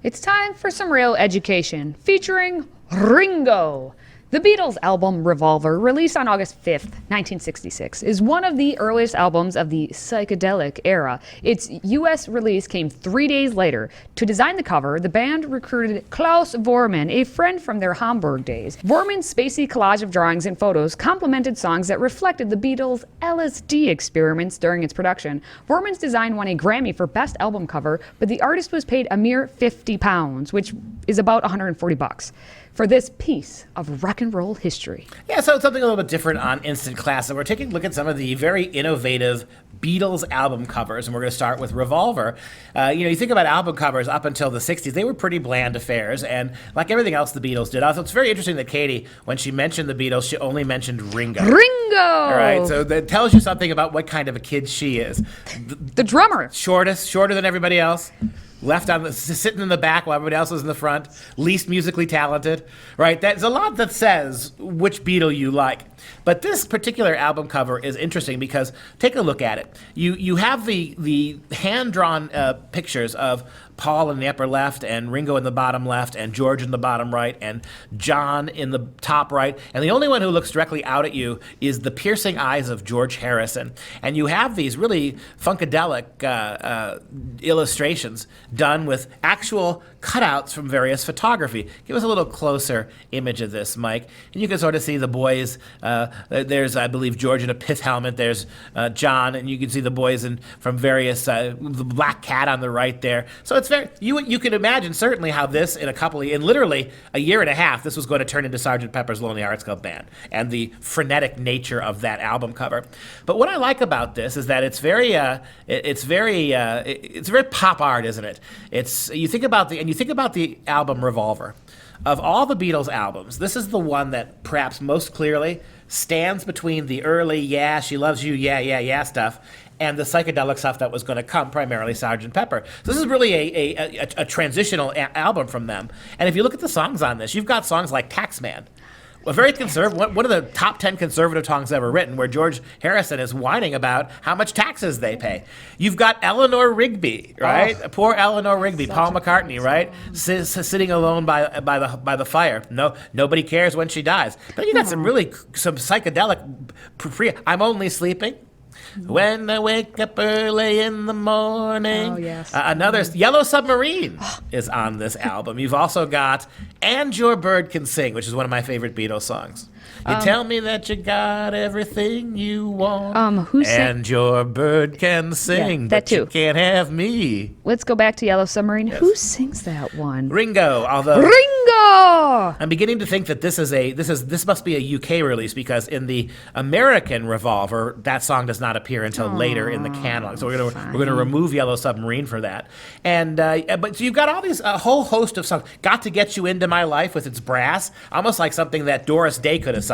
It's time for some real education, featuring Ringo. The Beatles' album Revolver, released on August 5th, 1966, is one of the earliest albums of the psychedelic era. Its U.S. release came 3 days later. To design the cover, the band recruited Klaus Voormann, a friend from their Hamburg days. Voormann's spacey collage of drawings and photos complemented songs that reflected the Beatles' LSD experiments during its production. Voormann's design won a Grammy for Best Album Cover, but the artist was paid a mere £50, which is about $140, for this piece of rock and roll history. Yeah, so it's something a little bit different on Instant Classic. We're taking a look at some of the very innovative Beatles album covers, and we're going to start with Revolver. You think about album covers up until the 60s, they were pretty bland affairs, and like everything else the Beatles did. Also, it's very interesting that Katie, when she mentioned the Beatles, she only mentioned Ringo. Ringo! All right, so that tells you something about what kind of a kid she is. The drummer. Shorter than everybody else. Sitting in the back while everybody else was in the front, least musically talented, right? There's a lot that says which Beatle you like. But this particular album cover is interesting because take a look at it. You have the hand-drawn pictures of Paul in the upper left and Ringo in the bottom left and George in the bottom right and John in the top right. And the only one who looks directly out at you is the piercing eyes of George Harrison. And you have these really funkadelic illustrations done with actual cutouts from various photography. Give us a little closer image of this, Mike. And you can sort of see the boys. There's, I believe, George in a pith helmet. There's John, and you can see the boys from various, the black cat on the right there. So it's very, you can imagine certainly how this in literally a year and a half, this was going to turn into Sgt. Pepper's Lonely Hearts Club Band and the frenetic nature of that album cover. But what I like about this is that it's very pop art, isn't it? You think about the album Revolver. Of all the Beatles albums, this is the one that perhaps most clearly stands between the early "Yeah, She Loves You, Yeah, Yeah, Yeah" stuff and the psychedelic stuff that was going to come, primarily Sgt. Pepper. So this is really a transitional album from them. And if you look at the songs on this, you've got songs like Taxman, a very conservative, one of the top 10 conservative songs ever written, where George Harrison is whining about how much taxes they pay. You've got Eleanor Rigby, right? Oh, poor Eleanor Rigby, Paul McCartney, right? Sitting alone by the fire. Nobody cares when she dies. But you got some psychedelic. I'm only sleeping when I wake up early in the morning. Oh, yes. Another Yellow Submarine is on this album. You've also got And Your Bird Can Sing, which is one of my favorite Beatles songs. You tell me that you got everything you want. And your bird can sing, but you can't have me. Let's go back to Yellow Submarine. Yes. Who sings that one? Ringo. Although Ringo! I'm beginning to think that this must be a UK release, because in the American Revolver, that song does not appear until later in the catalog. So we're gonna remove Yellow Submarine for that. And but so you've got all these a whole host of songs. Got to Get You Into My Life with its brass, almost like something that Doris Day could have sung.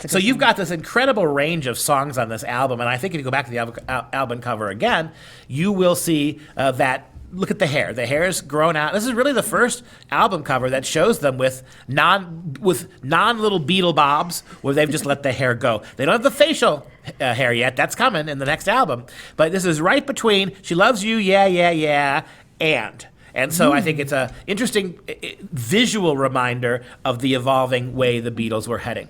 So you've got this incredible range of songs on this album, and I think if you go back to the album cover again, you will see that. Look at the hair. The hair is grown out. This is really the first album cover that shows them with non-little Beatle bobs, where they've just let the hair go. They don't have the facial hair yet. That's coming in the next album. But this is right between She Loves You, Yeah, Yeah, Yeah, and so I think it's an interesting visual reminder of the evolving way the Beatles were heading.